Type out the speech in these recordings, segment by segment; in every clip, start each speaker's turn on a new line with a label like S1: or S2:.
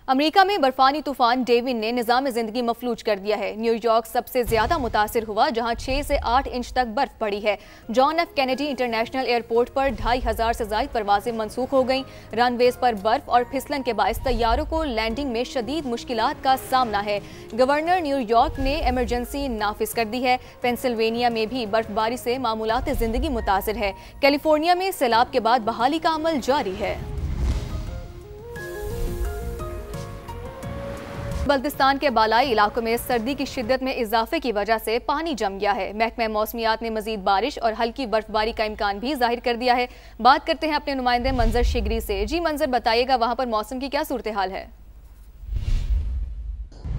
S1: America में बर्फानी तूफान Devine ने निज़ाम ज़िंदगी मफलूज कर दिया है। न्यूयॉर्क सबसे ज्यादा मुतासिर हुआ, जहां 6 से 8 इंच तक बर्फ पड़ी है। John F Kennedy international airport पर 2500 से ज्यादा परवाजें मनसूख हो गईं। रनवेज पर बर्फ और फिसलन के बायस तैयारों को लैंडिंग में शदीद मुश्किलात का सामना है। गवर्नर न्यूयॉर्क ने इमरजेंसी नाफिज कर दी है। पेंसिल्वेनिया में भी बर्फबारी से मामूलात जिंदगी मुतासिर है। कैलिफोर्निया में सैलाब के बाद बहाली का अमल जारी है। बल्तिस्तान के बालाई इलाकों में सर्दी की शिद्दत में इजाफे की वजह से पानी जम गया है। महकमा मौसमियात ने मजीद बारिश और हल्की बर्फबारी का इम्कान भी जाहिर कर दिया है। बात करते हैं अपने नुमाइंदे मंजर शिगरी से। जी मंजर, बताइएगा वहां पर मौसम की क्या सूरत हाल है?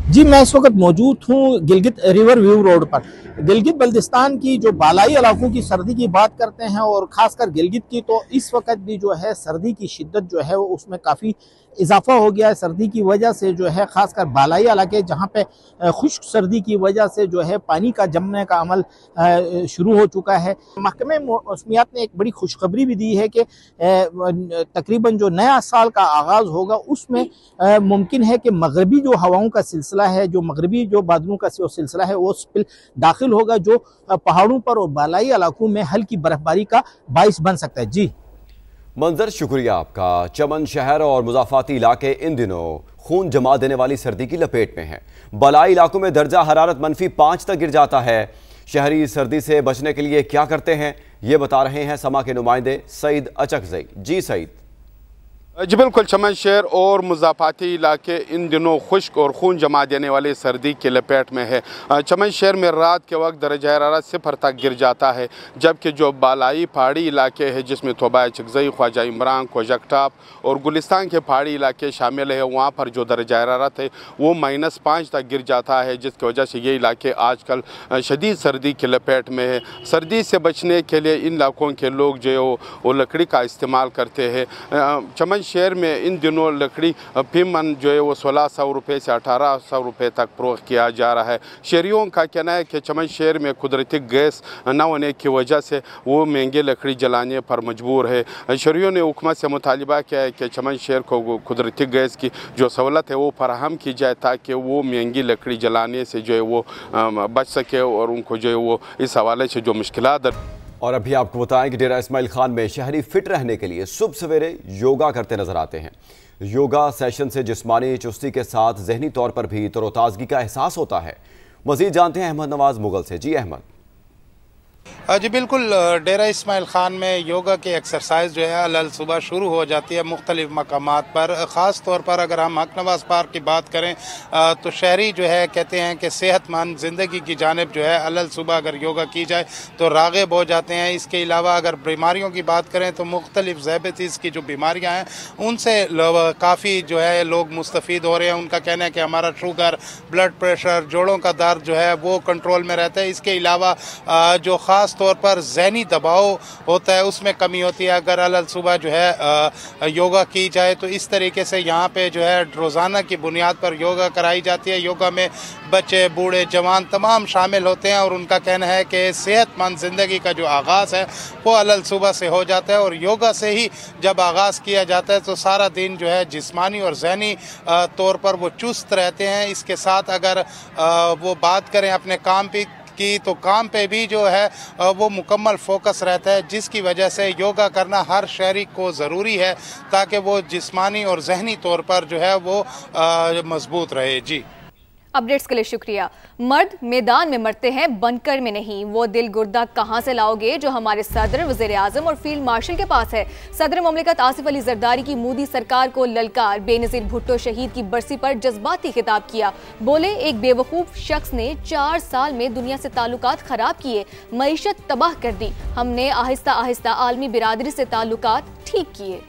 S2: जी, मैं इस वक्त मौजूद हूँ गिलगित रिवर व्यू रोड पर। गिलगित बल्तिस्तान की जो बालाई इलाकों की सर्दी की बात करते हैं और ख़ासकर गिलगित की, तो इस वक्त भी जो है सर्दी की शिद्दत जो है वो उसमें काफ़ी इजाफा हो गया है। सर्दी की वजह से जो है ख़ासकर बालाई इलाके जहाँ पे खुश्क सर्दी की वजह से जो है पानी का जमने का अमल शुरू हो चुका है। महकमे मौसमियात ने एक बड़ी खुशखबरी भी दी है कि तकरीबन जो नया साल का आगाज़ होगा उसमें मुमकिन है कि मगरबी जो हवाओं का सिलसिला है, जो मगरबी जो बादलों का सिलसिला है, वो स्पिल दाखिल होगा, जो पहाड़ों पर और बालाई इलाकों में हल्की बर्फबारी का बाइस बन सकता है। जी
S3: मंजर, शुक्रिया आपका। चमन शहर और मुजाफाती इलाके इन दिनों खून जमा देने वाली सर्दी की लपेट में हैं। बालाई इलाकों में दर्जा हरारत -5 तक गिर जाता है। शहरी सर्दी से बचने के लिए क्या करते हैं, ये बता रहे हैं समा के नुमाइंदे सईद अचकज़ई। जी सईद।
S4: जी बिल्कुल, चमन शहर और मुजाफाती इलाके इन दिनों खुश्क और खून जमा देने वाली सर्दी की लपेट में है। चमन शहर में रात के वक्त दर्जा हरारत 0 तक गिर जाता है, जबकि जो बालाई पहाड़ी इलाके हैं जिसमें तोबा अचकज़ई, ख्वाजा इमरान, कोजक टॉप और गुलिस्तान के पहाड़ी इलाके शामिल है, वहाँ पर जो दर्जा हरारत है वो -5 तक गिर जाता है, जिसकी वजह से ये इलाके आजकल शदीद सर्दी की लपेट में है। सर्दी से बचने के लिए इन इलाकों के लोग जो है वो लकड़ी का इस्तेमाल करते हैं। चमन शहर में इन दिनों लकड़ी फी मन जो है वो 1600 रुपये से 1800 रुपये तक फरोख्त किया जा रहा है। शहरियों का कहना है कि चमन शहर में कुदरती गैस न होने की वजह से वो महंगी लकड़ी जलाने पर मजबूर है। शहरियों ने हुकूमत से मुतालिबा किया है कि चमन शहर को कुदरती गैस की जो सहूलत है वो फराहम की जाए, ताकि वो महंगी लकड़ी जलाने से जो है वो बच सके और उनको जो है वो इस हवाले से जो मुश्किलात।
S3: और अभी आपको बताएं कि डेरा इस्माइल खान में शहरी फिट रहने के लिए सुबह सवेरे योगा करते नजर आते हैं। योगा सेशन से जिस्मानी चुस्ती के साथ जहनी तौर पर भी तरोताजगी का एहसास होता है। मजीद जानते हैं अहमद नवाज मुगल से। जी अहमद।
S5: जी बिल्कुल, डेरा इस्माइल खान में योगा की एक्सरसाइज जो है अल सुबह शुरू हो जाती है मुख्तलिफ मकामात पर। ख़ास तौर पर अगर हम हक नवाज पार्क की बात करें तो शहरी जो है कहते हैं कि सेहतमंद ज़िंदगी की जानिब जो है अल सुबह अगर योगा की जाए तो राग़िब हो जाते हैं। इसके अलावा अगर बीमारियों की बात करें तो मुख्तलिफ ज़ैबतीज़ की जो बीमारियाँ हैं उनसे काफ़ी जो है लोग मुस्तफ़ीद हो रहे हैं। उनका कहना है कि हमारा शुगर, ब्लड प्रेशर, जोड़ों का दर्द जो है वो कंट्रोल में रहता है। इसके अलावा जो ख़ास तौर पर ज़हनी दबाव होता है उसमें कमी होती है अगर अल सुबह जो है योगा की जाए। तो इस तरीके से यहाँ पे जो है रोज़ाना की बुनियाद पर योगा कराई जाती है। योगा में बच्चे, बूढ़े, जवान तमाम शामिल होते हैं और उनका कहना है कि सेहतमंद ज़िंदगी का जो आगाज़ है वो अल सुबह से हो जाता है। और योगा से ही जब आगाज़ किया जाता है तो सारा दिन जो है जिस्मानी और ज़हनी तौर पर वो चुस्त रहते हैं। इसके साथ अगर वो बात करें अपने काम की तो काम पे भी जो है वो मुकम्मल फोकस रहता है, जिसकी वजह से योगा करना हर शहरी को ज़रूरी है ताकि वो जिस्मानी और जहनी तौर पर जो है वो मजबूत रहे। जी
S1: अपडेट्स के लिए शुक्रिया। मर्द मैदान में मरते हैं, बनकर में नहीं। वो दिल गुर्दा कहां से लाओगे जो हमारे सदर, वज़ीर आज़म और फील्ड मार्शल के पास है। सदर मुमलिकत आसिफ अली जरदारी की मोदी सरकार को ललकार। बेनज़ीर भुट्टो शहीद की बरसी पर जज्बाती खिताब किया। बोले, एक बेवकूफ़ शख्स ने 4 साल में दुनिया से ताल्लुकात ख़राब किए, मईशत तबाह कर दी। हमने आहिस्ता आहिस्ता आलमी बिरादरी से ताल्लुकात ठीक किए।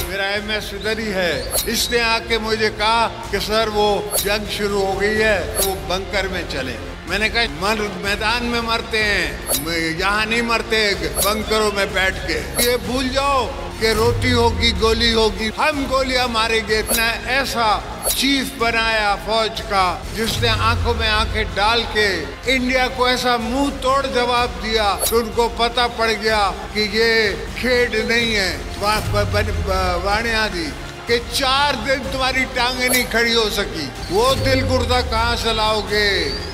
S6: मेरा MS इधर ही है। इसने आके मुझे कहा कि सर वो जंग शुरू हो गई है तो बंकर में चले। मैंने कहा मैदान में मरते हैं, यहाँ नहीं मरते बंकरों में बैठ के। ये भूल जाओ कि रोटी होगी, गोली होगी, हम गोलियां मारेंगे। इतना ऐसा चीफ बनाया फौज का, जिसने आंखों में आंखें डाल के इंडिया को ऐसा मुंह तोड़ जवाब दिया कि उनको पता पड़ गया कि ये खेड नहीं है वाणिया दी कि 4 दिन तुम्हारी टांगे नहीं खड़ी हो सकी। वो दिल गुर्दा कहाँ से लाओगे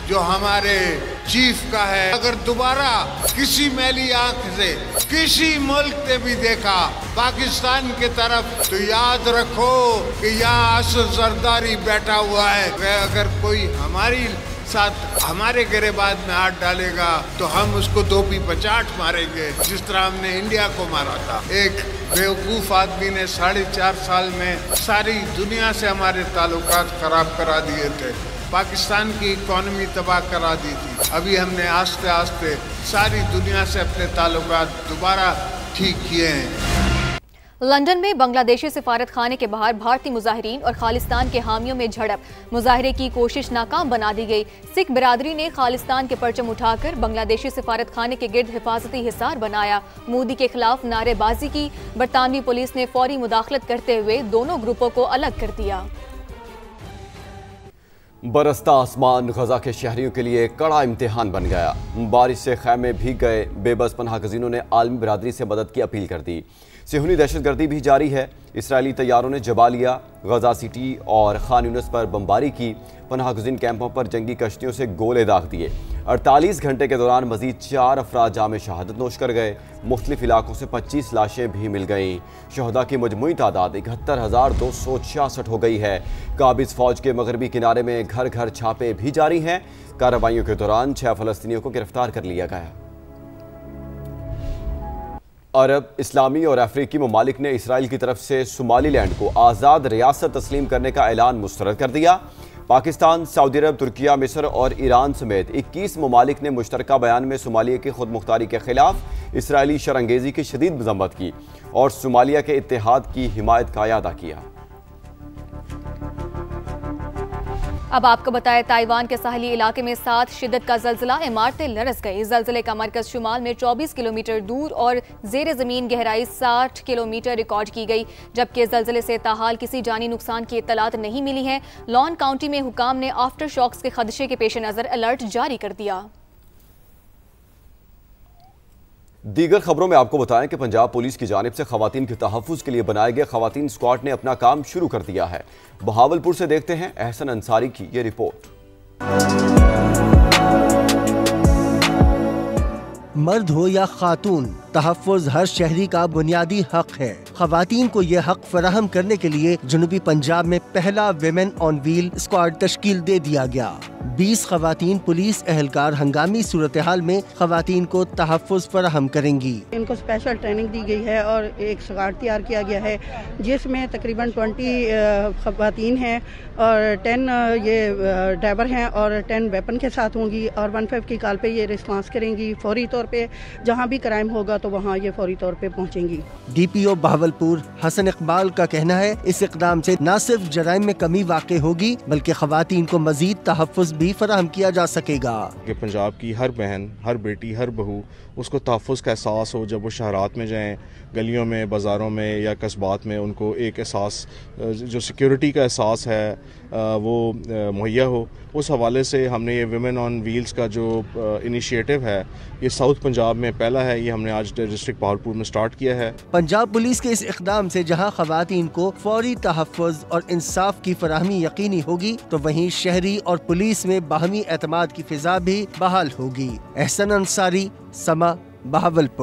S6: जो हमारे चीफ का है? अगर दोबारा किसी मैली आंख से किसी मुल्क ने भी देखा पाकिस्तान की तरफ तो याद रखो कि यहाँ असद जरदारी बैठा हुआ है। अगर कोई हमारी साथ हमारे गिरेबान में हाथ डालेगा तो हम उसको धोबी पचाट मारेंगे, जिस तरह हमने इंडिया को मारा था। एक बेवकूफ आदमी ने 4.5 साल में सारी दुनिया से हमारे ताल्लुकात खराब करा दिए थे, पाकिस्तान की इकॉनमी तबाह करा दी थी। अभी हमने आस्ते आस्ते सारी दुनिया से अपने ताल्लुकात दोबारा ठीक किए हैं।
S1: लंदन में बांग्लादेशी सिफारत खाने के बाहर भारतीय मुजाहिरीन और खालिस्तान के हामियों में झड़प, मुजाहरे की कोशिश नाकाम बना दी गई। सिख बिरादरी ने खालिस्तान के परचम उठाकर बांग्लादेशी सिफारत खाने के गिर्द हिफाजती हिसार बनाया। मोदी के खिलाफ नारेबाजी की, बरतानवी पुलिस ने फौरी मुदाखलत करते हुए दोनों ग्रुपों को अलग कर दिया।
S3: बरसता आसमान गजा के शहरियों के लिए कड़ा इम्तिहान बन गया। बारिश से खैमे भीग गए। बेबस पनाह गजीनों ने आलमी बिरादरी से मदद की अपील कर दी। सिहूनी दहशतगर्दी भी जारी है। इसराइली तैयारों ने जबालिया, गजा सिटी और खान यूनिस पर बमबारी की। पनाह गुज़ीन कैंपों पर जंगी कश्तियों से गोले दाग दिए। 48 घंटे के दौरान मजीद 4 अफराद जाम शहादत नोश कर गए। मुख्तलिफ इलाकों से 25 लाशें भी मिल गईं। शहदा की मजमूई तादाद 71,266 हो गई है। काबिज फौज के मगरबी किनारे में घर घर छापे भी जारी हैं। कार्रवाइयों के दौरान 6 फ़लस्तीनियों को गिरफ्तार कर लिया गया। अरब, इस्लामी और अफ्रीकी ममालिक ने इसराइल की तरफ से सोमालीलैंड को आज़ाद रियासत तस्लीम करने का ऐलान मुस्तरद कर दिया। पाकिस्तान, सऊदी अरब, तुर्किया, मिस्र और ईरान समेत 21 ममालिक ने मुश्तरका बयान में सोमालिया की खुद मुख्तारी के खिलाफ इसराइली शरंगेजी की शदीद मज़म्मत की और सोमालिया के इत्तेहाद की हिमायत का अदा किया।
S1: अब आपको बताएं, ताइवान के साहली इलाके में 7 शिद्दत का जल्जला, इमारतें लरस गई। जल्जले का मरकज शुमाल में 24 किलोमीटर दूर और जेर ज़मीन गहराई 60 किलोमीटर रिकॉर्ड की गई, जबकि जल्जले से ताहाल किसी जानी नुकसान की इत्तलात नहीं मिली है। लॉन काउंटी में हुकाम ने आफ्टर शॉक्स के खदशे के पेश नज़र अलर्ट जारी कर दिया।
S3: दीगर खबरों में आपको बताएं कि पंजाब पुलिस की जानिब से खवातीन के तहफ़्फ़ुज़ के लिए बनाए गए खवातीन स्क्वाड ने अपना काम शुरू कर दिया है। बहावलपुर से देखते हैं एहसन अंसारी की ये रिपोर्ट।
S7: मर्द हो या खातून, तहफ़्फ़ुज़ हर शहरी का बुनियादी हक है। खवातीन को यह हक फराहम करने के लिए जनूबी पंजाब में पहला विमेन ऑन व्हील स्क्वाड तश्कील दे दिया गया। 20 खवातीन पुलिस एहलकार हंगामी सूरत हाल में खवातीन को तहफ़्फ़ुज़ फराहम करेंगी। इनको स्पेशल ट्रेनिंग दी गई है और एक स्क्वाड तैयार किया गया है, जिसमें तकरीबन 20 खवातीन हैं और 10 ये ड्राइवर हैं और 10 वेपन के साथ होंगी और 15 की कॉल पे ये रिस्पांस करेंगी। फौरी तौर पे जहाँ भी क्राइम होगा तो वहाँ ये फौरी तौर पे पहुँचेंगी। DPO बहावलपुर हसन इकबाल का कहना है, इस इक़दाम से न सिर्फ जराइम में कमी वाक़ई होगी बल्कि खवातीन को मज़ीद तहफ़्फ़ुज़ भी फराहम किया जा सकेगा। कि पंजाब की हर बहन, हर बेटी, हर बहू उसको तहफ़्फ़ुज़ का एहसास हो। जब वो शहरात में जाएँ, गलियों में, बाज़ारों में या कस्बात में, उनको एक एहसास जो सिक्योरिटी का एहसास है वो मुहैया हो। उस हवाले से हमने ये विमेन ऑन व्हील्स का जो इनिशिएटिव है, ये साउथ पंजाब में पहला है। ये हमने आज डिस्ट्रिक्ट बहावलपुर में स्टार्ट किया है। पंजाब पुलिस के इस इक़दाम से जहां खवातीन को फौरी तहफ़्फ़ुज़ और इंसाफ की फराहमी यकीनी होगी, तो वहीं शहरी और पुलिस में बाहमी एतमाद की फ़िज़ा भी बहाल होगी। एहसन अंसारी, समा, बहावलपुर।